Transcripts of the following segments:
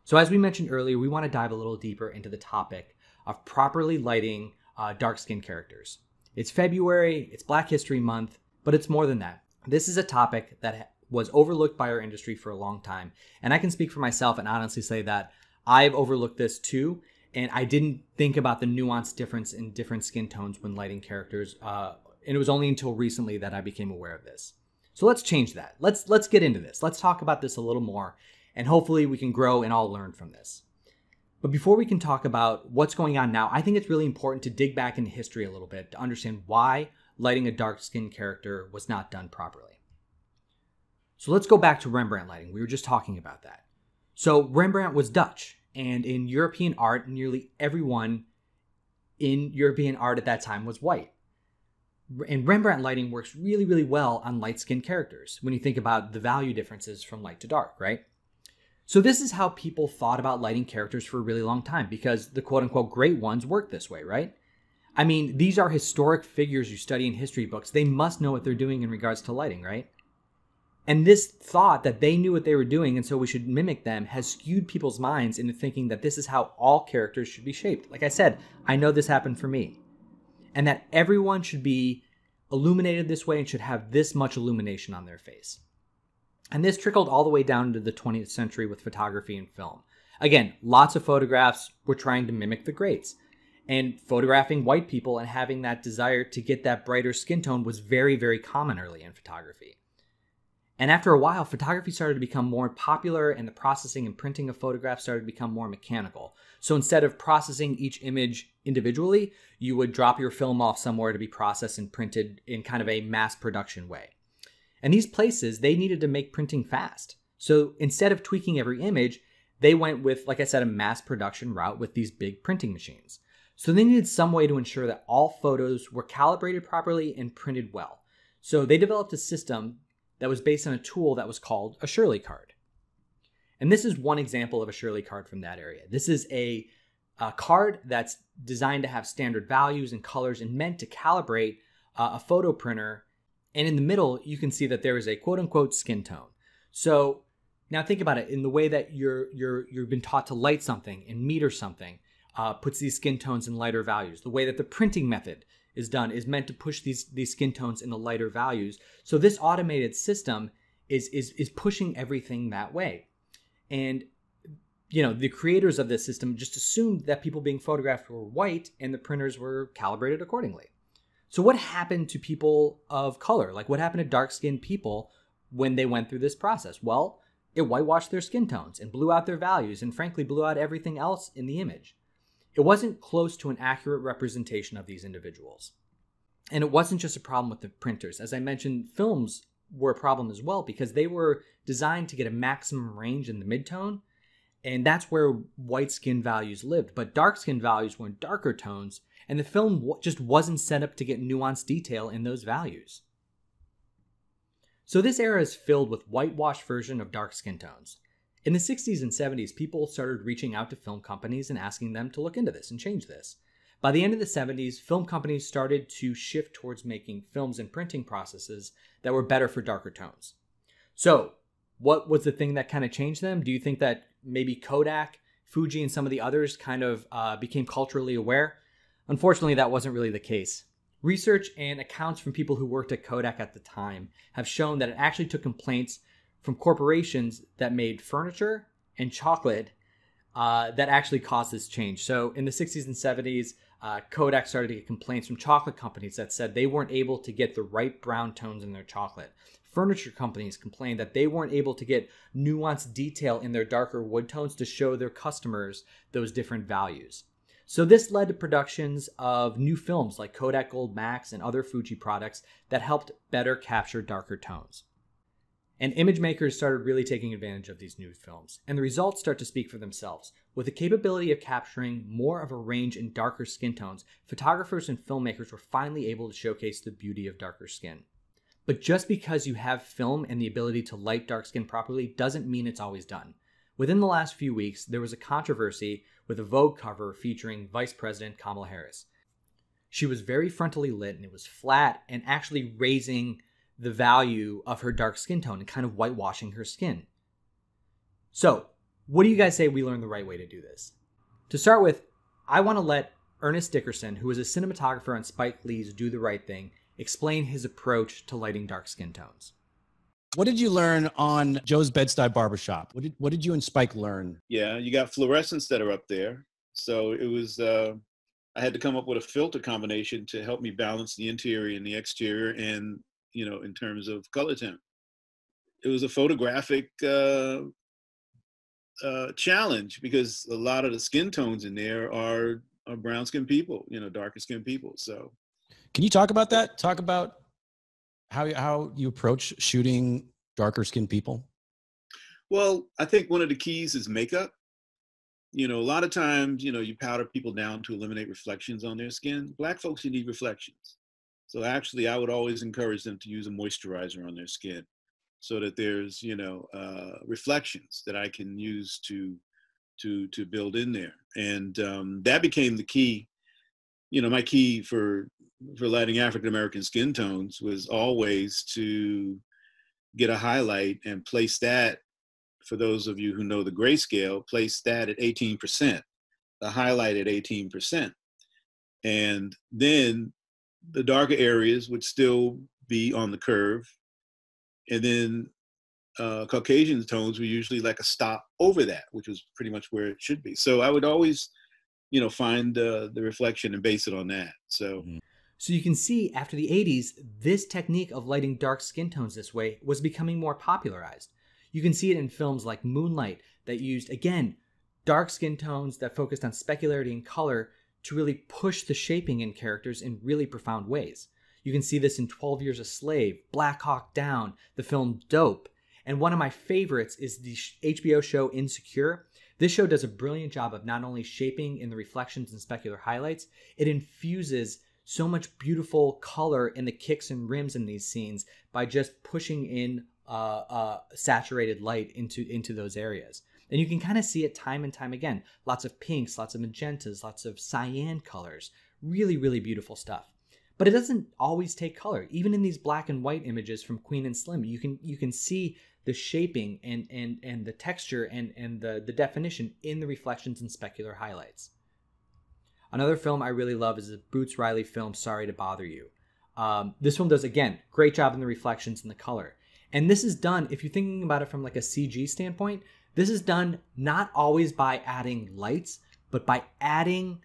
So as we mentioned earlier, we want to dive a little deeper into the topic of properly lighting dark-skinned characters. It's February, it's Black History Month, but it's more than that. This is a topic that was overlooked by our industry for a long time. And I can speak for myself and honestly say that I've overlooked this too. And I didn't think about the nuanced difference in different skin tones when lighting characters. And it was only until recently that I became aware of this. So let's change that. Let's get into this. Let's talk about this a little more. And hopefully we can grow and all learn from this. But before we can talk about what's going on now, I think it's really important to dig back into history a little bit to understand why lighting a dark-skinned character was not done properly. So let's go back to Rembrandt lighting. We were just talking about that. So Rembrandt was Dutch, and in European art, nearly everyone in European art at that time was white. And Rembrandt lighting works really, really well on light-skinned characters when you think about the value differences from light to dark, right? So this is how people thought about lighting characters for a really long time because the quote-unquote great ones work this way, right? I mean, these are historic figures you study in history books. They must know what they're doing in regards to lighting, right? And this thought that they knew what they were doing and so we should mimic them has skewed people's minds into thinking that this is how all characters should be shaped. Like I said, I know this happened for me. And that everyone should be illuminated this way and should have this much illumination on their face. And this trickled all the way down into the 20th century with photography and film. Again, lots of photographs were trying to mimic the greats. And photographing white people and having that desire to get that brighter skin tone was very, very common early in photography. And after a while, photography started to become more popular and the processing and printing of photographs started to become more mechanical. So instead of processing each image individually, you would drop your film off somewhere to be processed and printed in kind of a mass production way. And these places, they needed to make printing fast. So instead of tweaking every image, they went with, like I said, a mass production route with these big printing machines. So they needed some way to ensure that all photos were calibrated properly and printed well. So they developed a system that was based on a tool that was called a Shirley card. And this is one example of a Shirley card from that area. This is a card that's designed to have standard values and colors and meant to calibrate a photo printer. And in the middle, you can see that there is a quote-unquote skin tone. So now think about it. In the way that you've been taught to light something and meter something, puts these skin tones in lighter values. The way that the printing method is done is meant to push these skin tones into lighter values. So this automated system is pushing everything that way. And you know, the creators of this system just assumed that people being photographed were white and the printers were calibrated accordingly. So what happened to people of color? Like what happened to dark-skinned people when they went through this process? Well, it whitewashed their skin tones and blew out their values and frankly blew out everything else in the image. It wasn't close to an accurate representation of these individuals. And it wasn't just a problem with the printers. As I mentioned, films were a problem as well because they were designed to get a maximum range in the midtone. And that's where white skin values lived. But dark skin values were in darker tones. And the film just wasn't set up to get nuanced detail in those values. So this era is filled with whitewashed version of dark skin tones. In the 60s and 70s, people started reaching out to film companies and asking them to look into this and change this. By the end of the 70s, film companies started to shift towards making films and printing processes that were better for darker tones. So what was the thing that kind of changed them? Do you think that maybe Kodak, Fuji, and some of the others kind of became culturally aware? Unfortunately, that wasn't really the case. Research and accounts from people who worked at Kodak at the time have shown that it actually took complaints from corporations that made furniture and chocolate that actually caused this change. So in the 60s and 70s, Kodak started to get complaints from chocolate companies that said they weren't able to get the right brown tones in their chocolate. Furniture companies complained that they weren't able to get nuanced detail in their darker wood tones to show their customers those different values. So this led to productions of new films like Kodak Gold Max and other Fuji products that helped better capture darker tones. And image makers started really taking advantage of these new films. And the results start to speak for themselves. With the capability of capturing more of a range in darker skin tones, photographers and filmmakers were finally able to showcase the beauty of darker skin. But just because you have film and the ability to light dark skin properly doesn't mean it's always done. Within the last few weeks, there was a controversy with a Vogue cover featuring Vice President Kamala Harris. She was very frontally lit and it was flat and actually raising the value of her dark skin tone and kind of whitewashing her skin. So, What do you guys say we learn the right way to do this? To start with, I want to let Ernest Dickerson, who is a cinematographer on Spike Lee's Do the Right Thing, explain his approach to lighting dark skin tones. What did you learn on Joe's Bed-Stuy Barbershop? What did you and Spike learn? Yeah, you got fluorescents that are up there. So it was, I had to come up with a filter combination to help me balance the interior and the exterior and, in terms of color temp. It was a photographic challenge because a lot of the skin tones in there are brown skinned people, darker skinned people. So can you talk about that? Talk about how you approach shooting darker skinned people? Well, I think one of the keys is makeup. A lot of times, you powder people down to eliminate reflections on their skin. Black folks, you need reflections. So actually, I would always encourage them to use a moisturizer on their skin so that there's, reflections that I can use to build in there. And that became the key. My key for lighting African-American skin tones was always to get a highlight and place that, for those of you who know the grayscale, place that at 18%, the highlight at 18%. And then the darker areas would still be on the curve. And then Caucasian tones were usually like a stop over that, which was pretty much where it should be. So I would always, find the reflection and base it on that. So you can see after the 80s, this technique of lighting dark skin tones this way was becoming more popularized. You can see it in films like Moonlight that used, again, dark skin tones that focused on specularity and color to really push the shaping in characters in really profound ways. You can see this in 12 Years a Slave, Black Hawk Down, the film Dope. And one of my favorites is the HBO show Insecure. This show does a brilliant job of not only shaping in the reflections and specular highlights, it infuses so much beautiful color in the kicks and rims in these scenes by just pushing in saturated light into those areas. And you can kind of see it time and time again. Lots of pinks, lots of magentas, lots of cyan colors. Really, really beautiful stuff. But it doesn't always take color. Even in these black and white images from Queen and Slim, you can see the shaping and the texture and the definition in the reflections and specular highlights. Another film I really love is the Boots Riley film, Sorry to Bother You. This film does, again, great job in the reflections and the color. And this is done, if you're thinking about it from like a CG standpoint, this is done not always by adding lights, but by adding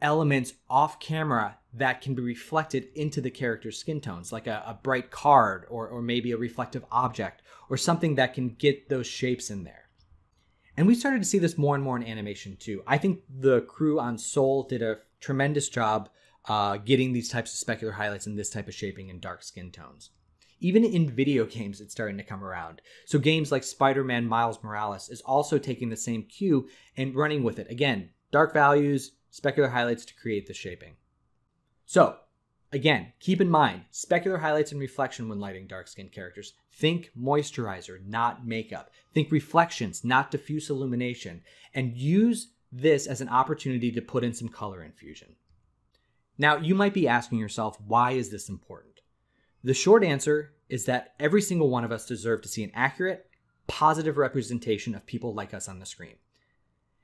elements off camera that can be reflected into the character's skin tones, like a bright card or maybe a reflective object or something that can get those shapes in there. And we started to see this more and more in animation too. I think the crew on Soul did a tremendous job getting these types of specular highlights and this type of shaping in dark skin tones. Even in video games, it's starting to come around. So games like Spider-Man Miles Morales is also taking the same cue and running with it. Again, dark values, specular highlights to create the shaping. So, again, keep in mind, specular highlights and reflection when lighting dark-skinned characters. Think moisturizer, not makeup. Think reflections, not diffuse illumination. And use this as an opportunity to put in some color infusion. Now, you might be asking yourself, why is this important? The short answer is that every single one of us deserve to see an accurate, positive representation of people like us on the screen.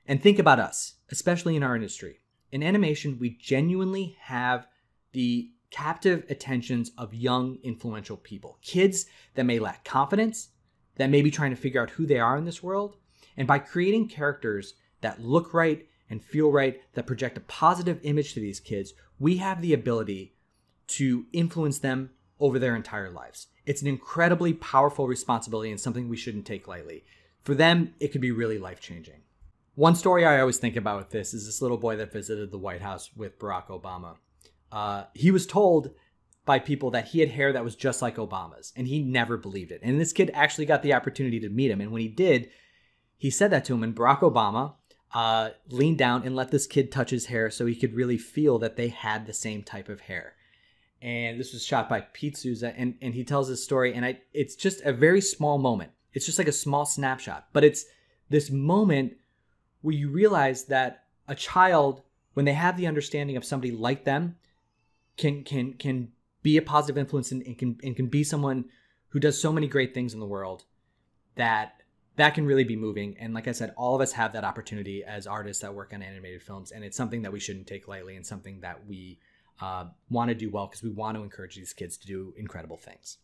And think about us, especially in our industry. In animation, we genuinely have the captive attentions of young, influential people. Kids that may lack confidence, that may be trying to figure out who they are in this world. And by creating characters that look right and feel right, that project a positive image to these kids, we have the ability to influence them over their entire lives. It's an incredibly powerful responsibility and something we shouldn't take lightly. For them, it could be really life-changing. One story I always think about with this is this little boy that visited the White House with Barack Obama. He was told by people that he had hair that was just like Obama's, and he never believed it. And this kid actually got the opportunity to meet him, and when he did, he said that to him, and Barack Obama leaned down and let this kid touch his hair so he could really feel that they had the same type of hair. And this was shot by Pete Souza, and he tells this story, and it's just a very small moment. It's just like a small snapshot, but it's this moment where you realize that a child, when they have the understanding of somebody like them, can be a positive influence and can be someone who does so many great things in the world, that that can really be moving. And like I said, all of us have that opportunity as artists that work on animated films. And it's something that we shouldn't take lightly and something that we want to do well, because we want to encourage these kids to do incredible things.